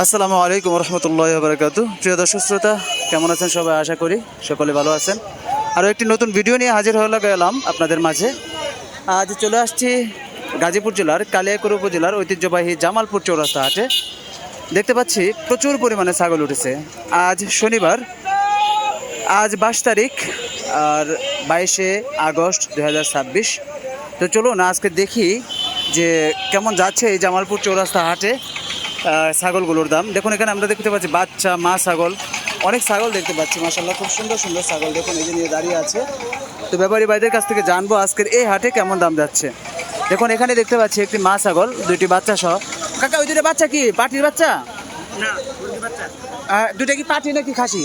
আসসালামু আলাইকুম রহমতুল্লাহি ওয়া বারাকাতুহু। প্রিয় দর্শক শ্রোতা, কেমন আছেন সবাই? আশা করি সকলে ভালো আছেন। আরও একটি নতুন ভিডিও নিয়ে হাজির হয়ে গেলাম আপনাদের মাঝে। আজ চলে আসছি গাজীপুর জেলার কালিয়াকৈর উপজেলার ঐতিহ্যবাহী জামালপুর চৌরাস্তা হাটে। দেখতে পাচ্ছি প্রচুর পরিমাণে ছাগল উঠেছে। আজ শনিবার, আজ 22 তারিখ আর 22শে আগস্ট 2026। তো চলুন আজকে দেখি যে কেমন যাচ্ছে এই জামালপুর চৌরাস্তা হাটে ছাগলগুলোর দাম। দেখুন এখানে আমরা দেখতে পাচ্ছি বাচ্চা মা ছাগল, অনেক ছাগল দেখতে পাচ্ছি মাশাআল্লাহ, খুব সুন্দর সুন্দর ছাগল। দেখুন এই যে নিয়ে দাঁড়িয়ে আছে। তো ব্যাপারী ভাইদের কাছ থেকে জানবো আজকের এই হাটে কেমন দাম যাচ্ছে। দেখুন এখানে দেখতে পাচ্ছি একটি মা ছাগল, দুইটি বাচ্চা সহ। কাকা ওই দুটো বাচ্চা কি পাটির বাচ্চা? না, বাচ্চা দুইটা কি পাটি নাকি খাসি?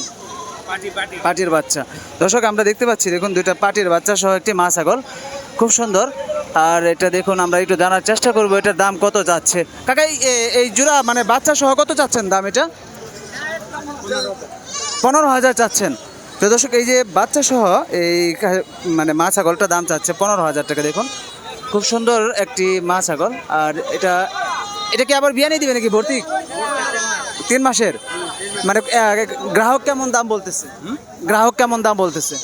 পাটি পাটি পাটির বাচ্চা। দর্শক আমরা দেখতে পাচ্ছি, দেখুন দুইটা পাটির বাচ্চা সহ একটি মা ছাগল, খুব সুন্দর। আর এটা দেখুন আমরা একটু জানার চেষ্টা করবো এটার দাম কত যাচ্ছে। কাকা এই জোড়া মানে বাচ্চা সহ কত চাচ্ছেন দাম? এটা 15,000 চাচ্ছেন। তো দর্শক এই যে বাচ্চা সহ এই মানে মা ছাগলটা দাম চাচ্ছে 15,000 টাকা। দেখুন খুব সুন্দর একটি মা ছাগল। আর এটা কি আবার বিয়ানি দিবে নাকি ভর্তি? 3 মাসের। মানে গ্রাহক কেমন দাম বলতেছে? গ্রাহক কেমন দাম বলতেছে?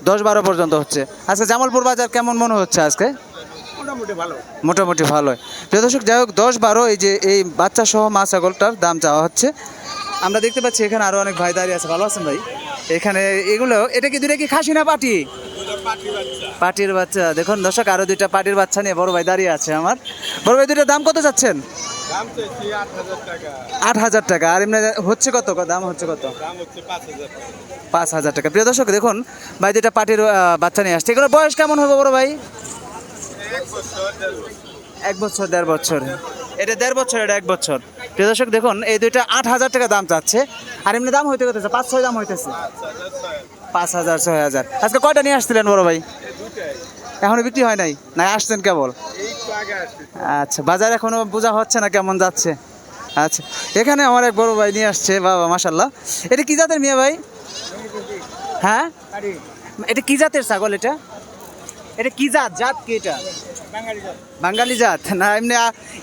10-12 পর্যন্ত হচ্ছে। আজকে জামালপুর বাজার কেমন মনে হচ্ছে আজকে? মোটামুটি ভালো। প্রিয় দর্শক যাই হোক 10-12 এই যে এই বাচ্চা সহ মা ছাগলটার দাম চাওয়া হচ্ছে। আমরা দেখতে পাচ্ছি এখানে আরো অনেক ভাই দাঁড়িয়ে আছে। ভালো আছেন ভাই? এখানে এগুলো এটা কি দুটো কি খাসি না পাটি? পাটির বাচ্চা। দেখুন দর্শক আরো দুইটা পাটির বাচ্চা নিয়ে বড় ভাই দাঁড়িয়ে আছে আমার। বড় ভাই দুইটার দাম কত চাচ্ছেন? 8,000 টাকা। আর এমনি হচ্ছে কত দাম? হচ্ছে কত? 5,000 টাকা। প্রিয় দর্শক দেখুন ভাই দুইটা পাটির বাচ্চা নিয়ে আসছে। এগুলো বয়স কেমন হবে বড় ভাই? 1 বছর 1.5 বছর। এটা 1.5 বছর, এটা 1 বছর। প্রিয় দর্শক দেখুন এই দুইটা 8,000 টাকা দাম চাচ্ছে। আর এমনি দাম হইতে হতেছে 5-6 দাম হইতেছে। 5,000 6,000। আজকে কয়টা নিয়ে আসছিলেন বড় ভাই? এখনো বিক্রি হয় নাই না, আসছেন কেবল? আচ্ছা, বাজার এখনো বোঝা হচ্ছে না কেমন যাচ্ছে। আচ্ছা, এখানে আমার এক বড় ভাই নিয়ে আসছে। বাবা মাশাল্লাহ। এটা কি জাতের মিয়া ভাই? হ্যাঁ, এটা কি জাতের ছাগল? এটা কি জাত কি এটা? বাঙালি জাত না এমনি?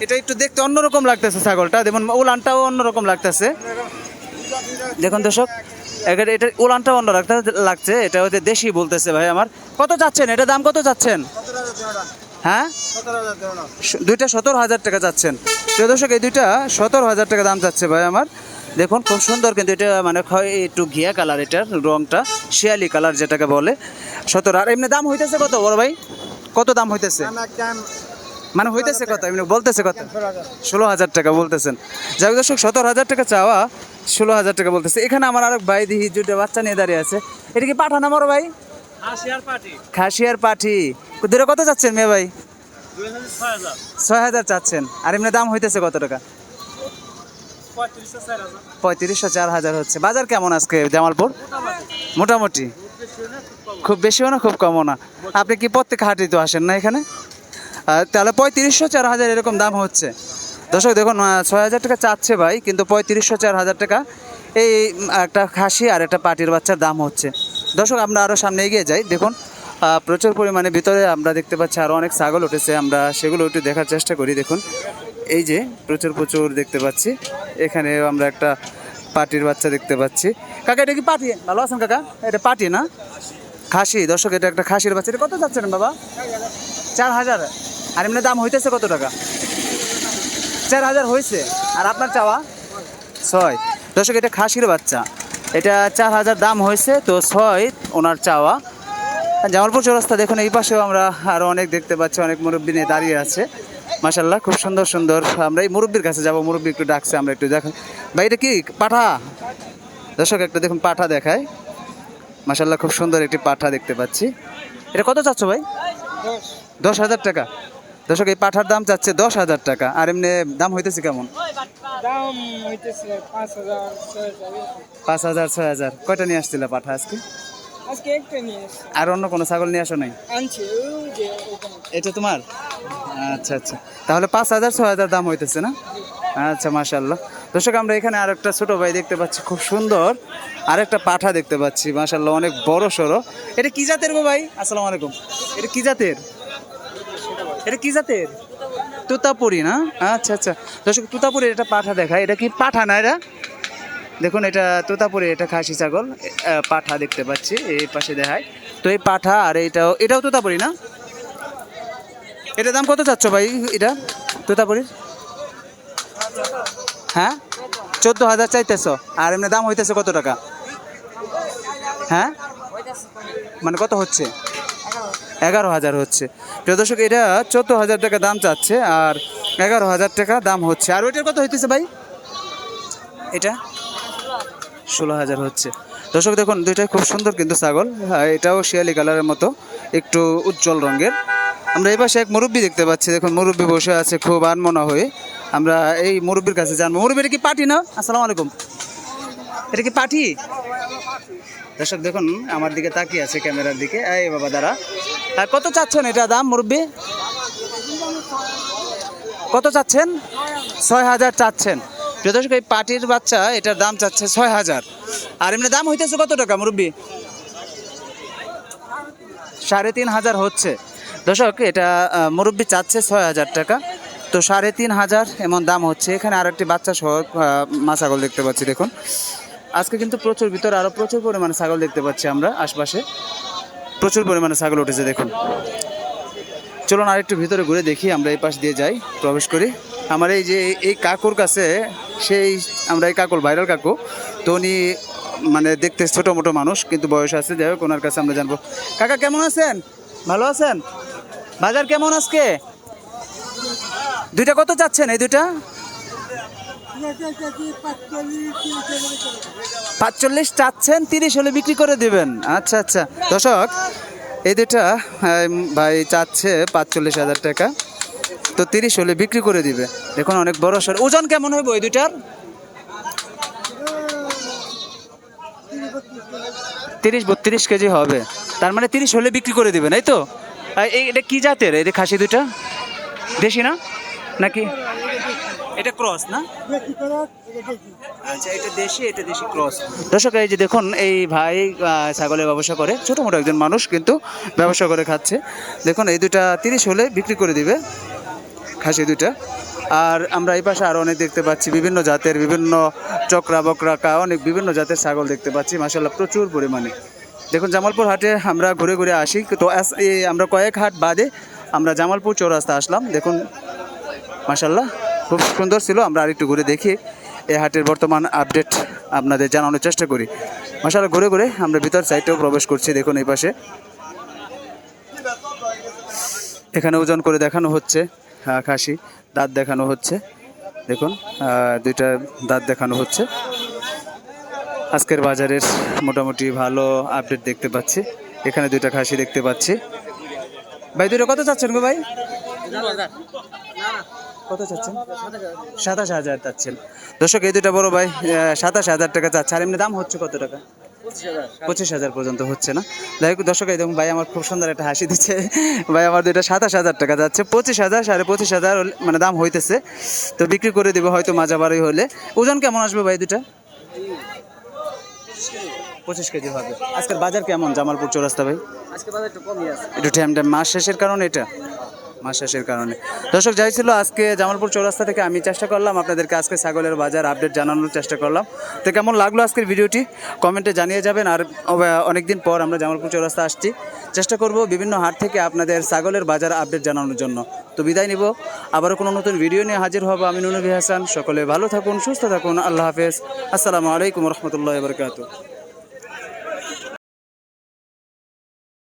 এটা একটু দেখতে অন্যরকম লাগতেছে ছাগলটা। দেখুন উলানটাও অন্যরকম লাগতেছে। দেখুন দর্শক এটা উলানটাও অন্য লাগছে। এটা হচ্ছে দেশি বলতেছে ভাই আমার। কত যাচ্ছেন এটা? দাম কত যাচ্ছেন? হ্যাঁ, দুইটা 17,000 টাকা যাচ্ছেন। প্রিয় দর্শক এই দুইটা 17,000 টাকা দাম যাচ্ছে ভাই আমার। দেখুন খুব সুন্দর, কিন্তু এটা মানে একটু ঘিয়া কালার, এটার রংটা শিয়ালি কালার যেটাকে বলে। 17। আর এমনি দাম হইতেছে কত বড় ভাই? কত দাম হইতেছে? মানে হইতেছে কত এমনি বলতেছে কত? 16,000 টাকা বলতেছেন। যাই দর্শক 17,000 টাকা চাওয়া, 16,000 টাকা বলতেছে। এখানে আমার আরেক ভাই দিহি দুটো বাচ্চা নিয়ে দাঁড়িয়ে আছে। এটা কি পাঠা না বড় ভাই? খাসিয়ার পাঠি। দুটো কত চাচ্ছেন মেয়ে ভাই? 6,000 চাচ্ছেন। আর এমনি দাম হইতেছে কত টাকা? 3500 4,000 হচ্ছে। বাজার কেমন আজকে জামালপুর? মোটামুটি। খুব বেশিও না খুব কমও না। আপনি কি প্রত্যেক হাটে তো আসেন না এখানে? তাহলে 3500 4,000 এরকম দাম হচ্ছে। দর্শক দেখুন 6,000 টাকা চাচ্ছে ভাই, কিন্তু 3500 4,000 টাকা এই একটা খাসি আর একটা পাটির বাচ্চার দাম হচ্ছে। দর্শক আমরা আরও সামনে এগিয়ে যাই। দেখুন প্রচুর পরিমাণে ভিতরে আমরা দেখতে পাচ্ছি আরও অনেক ছাগল উঠেছে। আমরা সেগুলো একটু দেখার চেষ্টা করি। দেখুন এই যে প্রচুর দেখতে পাচ্ছি। এখানে আমরা একটা পাটির বাচ্চা দেখতে পাচ্ছি। কাকা এটা কি পাটি? ভালো আছেন কাকা? এটা পাটি না খাসি? দর্শক এটা একটা খাসির বাচ্চা। এটা কত যাচ্ছেন বাবা? 4,000। আর এমনি দাম হইতেছে কত টাকা? 4,000 হয়েছে। আর আপনার চাওয়া 6। দর্শক এটা খাসির বাচ্চা, এটা 4,000 দাম হয়েছে, তো 6 ওনার চাওয়া। জামালপুর চৌরাস্তা দেখুন এই পাশেও আমরা আরও অনেক দেখতে পাচ্ছি, অনেক মুরব্বী নিয়ে দাঁড়িয়ে আছে মাশাল্লাহ, খুব সুন্দর সুন্দর। আমরা এই মুরব্বীর কাছে যাবো, মুরব্বী একটু ডাকছে, আমরা একটু দেখাই। ভাই এটা কি পাঠা? দর্শক একটা দেখুন পাঠা দেখায় মাশাল্লাহ, খুব সুন্দর একটি পাঠা দেখতে পাচ্ছি। এটা কত চাচ্ছ ভাই? 10,000 টাকা। দর্শক এই পাঠার দাম চাচ্ছে 10,000 টাকা। আর এমনি দাম হইতেছে কেমন? 5,000 6,000। কয়টা নিয়ে আসছিল পাঠা আজকে? আর অন্য কোনো ছাগল নিয়ে আসো নাই? এটা তোমার? আচ্ছা আচ্ছা, তাহলে 5,000 6,000 দাম হইতেছে না? আচ্ছা মাশাআল্লাহ। দর্শক আমরা এখানে আরেকটা ছোট ভাই দেখতে পাচ্ছি, খুব সুন্দর আরেকটা পাঠা দেখতে পাচ্ছি মাশাআল্লাহ, অনেক বড় সড়ো। এটা কি জাতের গো ভাই? আসসালামু আলাইকুম। এটা কি জাতের? এটা কি জাতের? তোতাপুরি না? আচ্ছা আচ্ছা, দর্শক তোতাপুরি এটা পাঠা দেখায়, এটা কি পাঠা না এটা? দেখুন এটা তোতাপুরি, এটা খাসি ছাগল, পাঠা দেখতে পাচ্ছি এই পাশে দেখায়। তো এই পাঠা আর এটাও তোতাপুরি না? এটার দাম কত চাচ্ছ ভাই এটা তোতাপুরির? হ্যাঁ 14,000 চাইতেছো, আর এমনি দাম হইতেছে কত টাকা? হ্যাঁ মানে কত হচ্ছে? 11,000 হচ্ছে। প্রিয় দর্শক এটা 14,000 টাকা দাম চাচ্ছে আর 11,000 টাকা দাম হচ্ছে। আর ওইটার কত হইতেছে ভাই? এটা 16,000 হচ্ছে। দর্শক দেখুন দুইটাই খুব সুন্দর কিন্তু ছাগল, এটাও শিয়ালি কালারের মতো একটু উজ্জ্বল রঙের। আমরা এই পাশে এক মুরব্বি দেখতে পাচ্ছি, দেখুন মুরব্বি বসে আছে খুব আনমনা হয়ে। আমরা এই মুরব্বির কাছে জানবো, মুরব্বি এটা কি পাটি না? আসসালামু আলাইকুম, এটা কি পাটি? দর্শক দেখুন আমার দিকে তাকিয়ে আছে ক্যামেরার দিকে, এই বাবা দাঁড়া। আর কত চাচ্ছেন এটা দাম মুরব্বি? কত চাচ্ছেন? 6,000 চাচ্ছেন। প্রিয় দর্শক এই পাটির বাচ্চা এটার দাম চাচ্ছে 6,000। আর এমনি দাম হইতেছে কত টাকা মুরব্বি? 3,500 হচ্ছে। দর্শক এটা মুরব্বি চাচ্ছে 6,000 টাকা, তো 3,500 এমন দাম হচ্ছে। এখানে আর একটি বাচ্চা সহ মা ছাগল দেখতে পাচ্ছি। দেখুন আজকে কিন্তু প্রচুর ভিতরে আরও প্রচুর পরিমাণে ছাগল দেখতে পাচ্ছি আমরা, আশপাশে প্রচুর পরিমাণে ছাগল উঠেছে। দেখুন চলুন আর একটু ভিতরে ঘুরে দেখি, আমরা এই পাশ দিয়ে যাই, প্রবেশ করি। আমার এই যে এই কাকুর কাছে, আমরা এই কাকুর ভাইরাল কাকু, তো উনি মানে দেখতে ছোটো মোটো মানুষ কিন্তু বয়স আছে, যাই হোক ওনার কাছে আমরা জানবো। কাকা কেমন আছেন? ভালো আছেন? বাজার কেমন আজকে? দুইটা কত চাচ্ছেন এই দুইটা? 45 চাচ্ছেন, 30 হলে বিক্রি করে দেবেন। আচ্ছা আচ্ছা দর্শক এই দুইটা ভাই চাচ্ছে 45,000 টাকা, তো 30 হলে বিক্রি করে দিবে। দেখুন অনেক বড় সর। ওজন কেমন হইব এই দুইটার? 30-32 কেজি হবে, তার মানে 30 হলে বিক্রি করে দিবেন, এই তো? এটা কি জাতের এই খাসি দুইটা? দেশি না নাকি? এটা ক্রস না? আচ্ছা এটা দেশি, এটা দেশি ক্রস। দর্শক এই যে দেখুন এই ভাই ছাগলের ব্যবসা করে, ছোটো মোটো একজন মানুষ কিন্তু ব্যবসা করে খাচ্ছে। দেখুন এই দুইটা 30 হলে বিক্রি করে দিবে খাসি দুইটা। আর আমরা এই পাশে আরও অনেক দেখতে পাচ্ছি বিভিন্ন জাতের, বিভিন্ন চক্রা বকরা অনেক বিভিন্ন জাতের ছাগল দেখতে পাচ্ছি মাশাআল্লাহ প্রচুর পরিমাণে। দেখুন জামালপুর হাটে আমরা ঘুরে ঘুরে আসি, তো আমরা কয়েক হাট বাদে আমরা জামালপুর চৌরাস্তা আসলাম। দেখুন মাশাআল্লাহ খুব সুন্দর ছিল। আমরা আরেকটু ঘুরে দেখি এই হাটের বর্তমান আপডেট আপনাদের জানানোর চেষ্টা করি। মাশাআল্লাহ ঘুরে ঘুরে আমরা ভিতর সাইডেও প্রবেশ করছি। দেখুন এই পাশে এখানে ওজন করে দেখানো হচ্ছে, খাসি দাঁত দেখানো হচ্ছে। দেখুন দুইটা দাঁত দেখানো হচ্ছে। আজকের বাজারের মোটামুটি ভালো আপডেট দেখতে পাচ্ছি। এখানে দুইটা খাসি দেখতে পাচ্ছি। ভাই দুটো কত চাচ্ছেন গো ভাই? কত চাচ্ছেন? 27,000 চাচ্ছেন। দর্শক এই দুটা বড় ভাই 27,000 টাকা চাচ্ছে। আর এমনি দাম হচ্ছে কত টাকা? 25,000 পর্যন্ত হচ্ছে না। যাই হোক দর্শক এই দেখুন ভাই আমার খুব সুন্দর একটা হাসি দিচ্ছে। ভাই আমার দুইটা 27,000 টাকা যাচ্ছে, 25,000 25,000 মানে দাম হইতেছে, তো বিক্রি করে দেবো হয়তো মাঝাবাড়ি হলে। ওজন কেমন আসবে ভাই দুটা? 25 কেজি হবে। আজকের বাজার কেমন জামালপুর চৌরাস্তা ভাই? আজকে বাজার একটু কমই আছে, একটু ঠ্যামঠ্যাম মাস শেষের কারণে, এটা মাস শেষের কারণে। দর্শক যাই ছিল আজকে জামালপুর চৌরাস্তা থেকে আমি চেষ্টা করলাম আপনাদেরকে আজকে ছাগলের বাজার আপডেট জানানোর চেষ্টা করলাম। তো কেমন লাগলো আজকের ভিডিওটি কমেন্টে জানিয়ে যাবেন। আর অনেকদিন পর আমরা জামালপুর চৌরাস্তা আসছি, চেষ্টা করব বিভিন্ন হাট থেকে আপনাদের ছাগলের বাজার আপডেট জানানোর জন্য। তো বিদায় নিব, আবারও কোনো নতুন ভিডিও নিয়ে হাজির হব আমি নুনবী হাসান। সকলে ভালো থাকুন, সুস্থ থাকুন, আল্লাহ হাফেজ, আসসালামু আলাইকুম রহমতুল্লাহ বরকাতুহু।